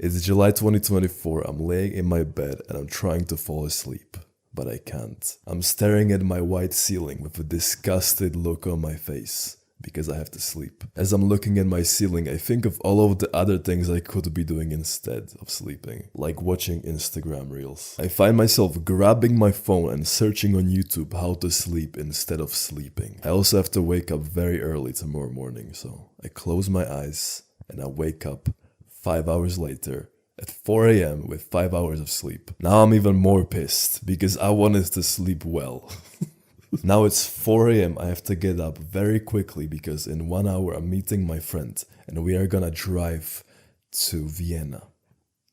It's July 2024, I'm laying in my bed and I'm trying to fall asleep, but I can't. I'm staring at my white ceiling with a disgusted look on my face, because I have to sleep. As I'm looking at my ceiling, I think of all of the other things I could be doing instead of sleeping, like watching Instagram reels. I find myself grabbing my phone and searching on YouTube how to sleep instead of sleeping. I also have to wake up very early tomorrow morning, so I close my eyes and I wake up 5 hours later at 4 a.m. with 5 hours of sleep. Now I'm even more pissed because I wanted to sleep well. Now it's 4 a.m. I have to get up very quickly because in 1 hour I'm meeting my friend and we are gonna drive to Vienna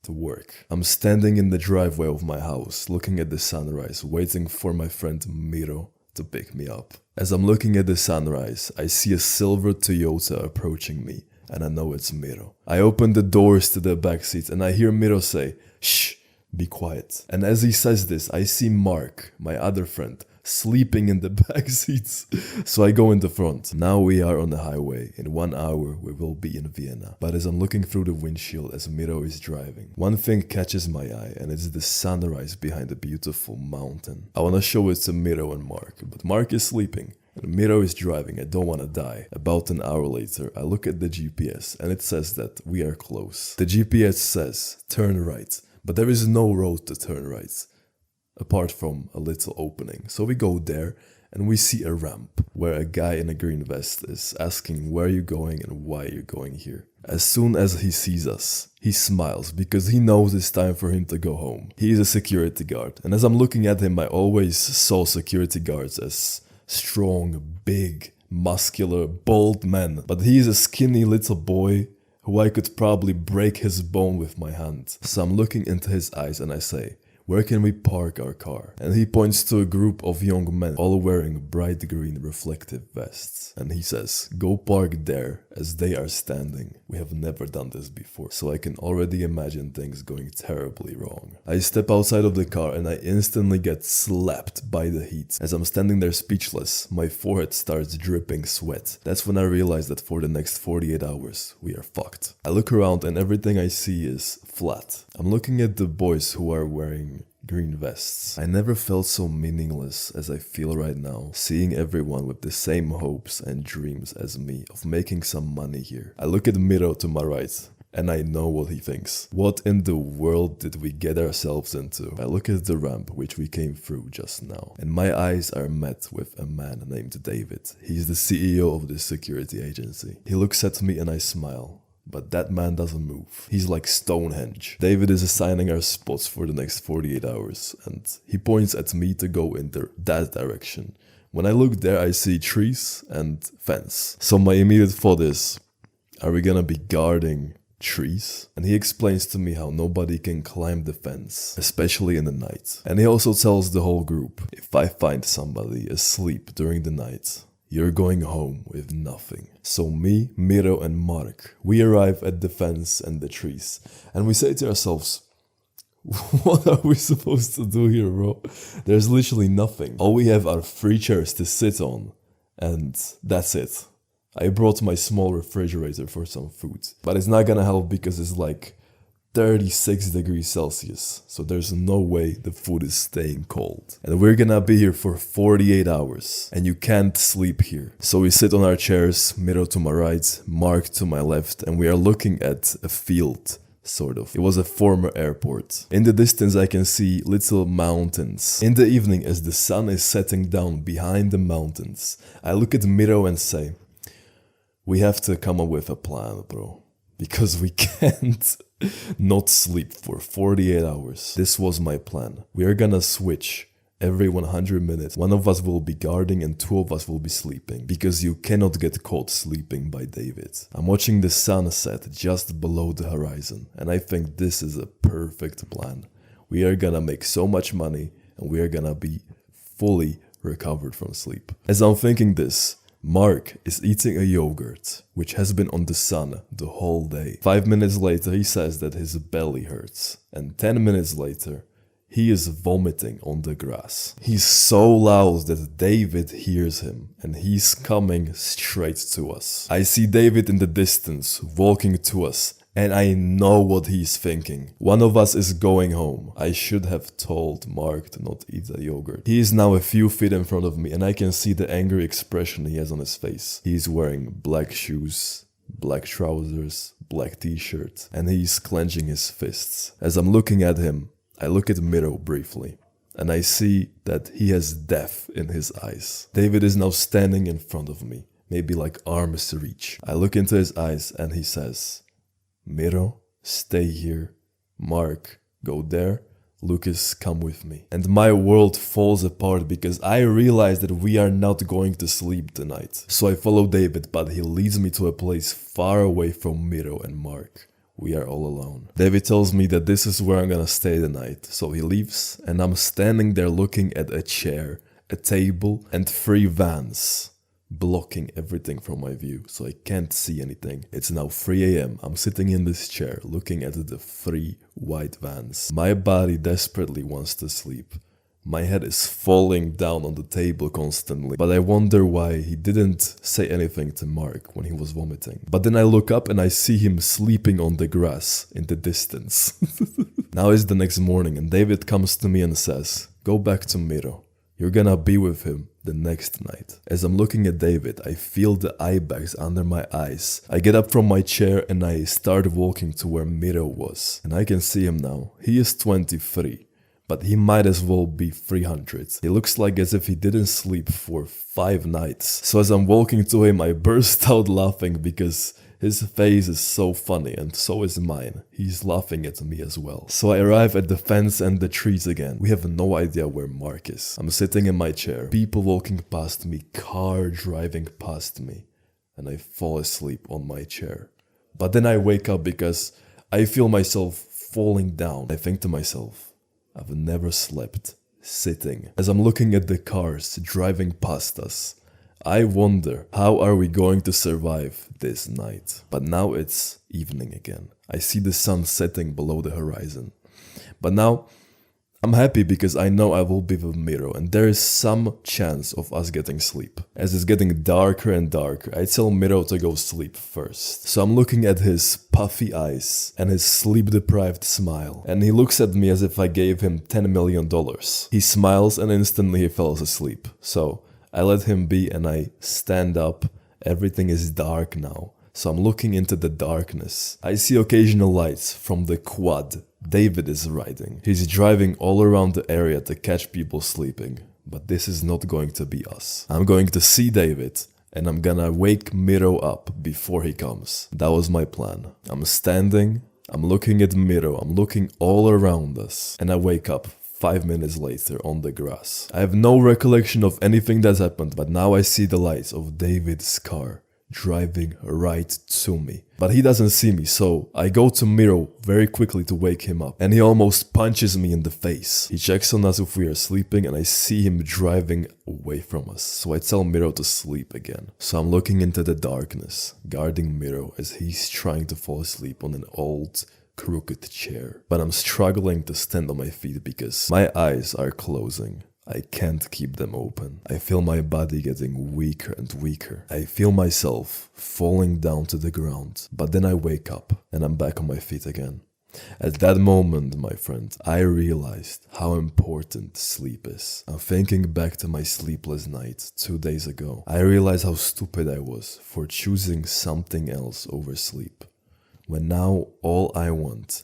to work. I'm standing in the driveway of my house looking at the sunrise, waiting for my friend Miro to pick me up. As I'm looking at the sunrise, I see a silver Toyota approaching me. And I know it's Miro. I open the doors to the back seat and I hear Miro say, "Shh, be quiet." And as he says this, I see Mark, my other friend, sleeping in the back seats. So I go in the front. Now we are on the highway. In 1 hour we will be in Vienna. But as I'm looking through the windshield as Miro is driving, one thing catches my eye and it's the sunrise behind a beautiful mountain. I want to show it to Miro and Mark, but Mark is sleeping. And Miro is driving, I don't want to die. About an hour later, I look at the GPS and it says that we are close. The GPS says, turn right, but there is no road to turn right, apart from a little opening. So we go there and we see a ramp where a guy in a green vest is asking where you're going and why you're going here. As soon as he sees us, he smiles because he knows it's time for him to go home. He is a security guard, and as I'm looking at him, I always saw security guards as strong, big, muscular, bold men. But he is a skinny little boy who I could probably break his bone with my hand. So I'm looking into his eyes and I say, "Where can we park our car?" And he points to a group of young men, all wearing bright green reflective vests. And he says, "Go park there as they are standing." We have never done this before, so I can already imagine things going terribly wrong. I step outside of the car and I instantly get slapped by the heat. As I'm standing there speechless, my forehead starts dripping sweat. That's when I realize that for the next 48 hours, we are fucked. I look around and everything I see is flat. I'm looking at the boys who are wearing green vests. I never felt so meaningless as I feel right now, seeing everyone with the same hopes and dreams as me of making some money here. I look at Miro to my right and I know what he thinks. What in the world did we get ourselves into? I look at the ramp which we came through just now and my eyes are met with a man named David. He's the CEO of this security agency. He looks at me and I smile. But that man doesn't move. He's like Stonehenge. David is assigning our spots for the next 48 hours and he points at me to go in that direction. When I look there, I see trees and fence. So my immediate thought is, are we gonna be guarding trees? And he explains to me how nobody can climb the fence, especially in the night. And he also tells the whole group, if I find somebody asleep during the night, you're going home with nothing. So me, Miro and Mark, we arrive at the fence and the trees. And we say to ourselves, what are we supposed to do here, bro? There's literally nothing. All we have are 3 chairs to sit on. And that's it. I brought my small refrigerator for some food. But it's not gonna help because it's like 36 degrees Celsius, so there's no way the food is staying cold. And we're gonna be here for 48 hours, and you can't sleep here. So we sit on our chairs, Miro to my right, Mark to my left, and we are looking at a field, sort of. It was a former airport. In the distance I can see little mountains. In the evening, as the sun is setting down behind the mountains, I look at Miro and say, we have to come up with a plan, bro. Because we can't not sleep for 48 hours. This was my plan. We are gonna switch every 100 minutes. One of us will be guarding and 2 of us will be sleeping. Because you cannot get caught sleeping by David. I'm watching the sunset just below the horizon. And I think this is a perfect plan. We are gonna make so much money and we are gonna be fully recovered from sleep. As I'm thinking this, Mark is eating a yogurt, which has been on the sun the whole day. 5 minutes later, he says that his belly hurts. And 10 minutes later, he is vomiting on the grass. He's so loud that David hears him, and he's coming straight to us. I see David in the distance, walking to us, And I know what he's thinking. One of us is going home. I should have told Mark to not eat the yogurt. He is now a few feet in front of me and I can see the angry expression he has on his face. He's wearing black shoes, black trousers, black t-shirt, and he's clenching his fists. As I'm looking at him, I look at Miro briefly, and I see that he has death in his eyes. David is now standing in front of me, maybe like arm's reach. I look into his eyes and he says, Miro, stay here. Mark, go there. Lucas, come with me. And my world falls apart because I realize that we are not going to sleep tonight. So I follow David, but he leads me to a place far away from Miro and Mark. We are all alone. David tells me that this is where I'm gonna stay the night. So he leaves and I'm standing there looking at a chair, a table and 3 vans, blocking everything from my view, so I can't see anything. It's now 3 a.m. I'm sitting in this chair looking at the 3 white vans. My body desperately wants to sleep. My head is falling down on the table constantly, but I wonder why he didn't say anything to Mark when he was vomiting. But then I look up and I see him sleeping on the grass in the distance. Now it's the next morning and David comes to me and says, go back to Miro. You're gonna be with him the next night. As I'm looking at David, I feel the eye bags under my eyes. I get up from my chair and I start walking to where Miro was. And I can see him now. He is 23, but he might as well be 300. He looks like as if he didn't sleep for 5 nights. So as I'm walking to him, I burst out laughing because his face is so funny and so is mine. He's laughing at me as well. So I arrive at the fence and the trees again. We have no idea where Mark is. I'm sitting in my chair, people walking past me, car driving past me, and I fall asleep on my chair. But then I wake up because I feel myself falling down. I think to myself, I've never slept sitting. As I'm looking at the cars driving past us, I wonder, how are we going to survive this night? But now it's evening again. I see the sun setting below the horizon. But now, I'm happy because I know I will be with Miro and there is some chance of us getting sleep. As it's getting darker and darker, I tell Miro to go sleep first. So I'm looking at his puffy eyes and his sleep-deprived smile. And he looks at me as if I gave him $10 million. He smiles and instantly he falls asleep. So I let him be and I stand up. Everything is dark now. So I'm looking into the darkness. I see occasional lights from the quad David is riding. He's driving all around the area to catch people sleeping. But this is not going to be us. I'm going to see David and I'm gonna wake Miro up before he comes. That was my plan. I'm standing, I'm looking at Miro, I'm looking all around us, and I wake up 5 minutes later on the grass. I have no recollection of anything that's happened, but now I see the lights of David's car driving right to me. But he doesn't see me, so I go to Miro very quickly to wake him up, and he almost punches me in the face. He checks on us if we are sleeping, and I see him driving away from us, so I tell Miro to sleep again. So I'm looking into the darkness, guarding Miro as he's trying to fall asleep on an old crooked chair. But I'm struggling to stand on my feet because my eyes are closing. I can't keep them open. I feel my body getting weaker and weaker. I feel myself falling down to the ground. But then I wake up and I'm back on my feet again. At that moment, my friend, I realized how important sleep is. I'm thinking back to my sleepless night 2 days ago. I realized how stupid I was for choosing something else over sleep. When now all I want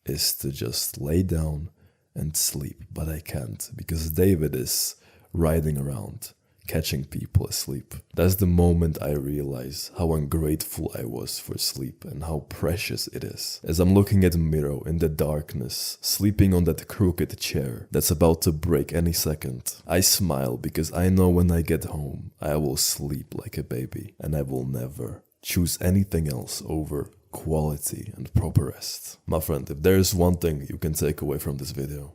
is to just lay down and sleep, but I can't because David is riding around, catching people asleep. That's the moment I realize how ungrateful I was for sleep and how precious it is. As I'm looking at Miro in the darkness, sleeping on that crooked chair that's about to break any second, I smile because I know when I get home, I will sleep like a baby and I will never choose anything else over quality and proper rest. My friend, if there is one thing you can take away from this video,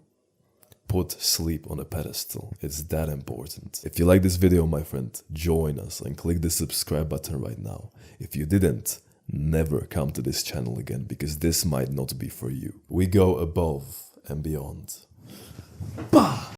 put sleep on a pedestal. It's that important. If you like this video, my friend, join us and click the subscribe button right now. If you didn't, never come to this channel again because this might not be for you. We go above and beyond. Bah!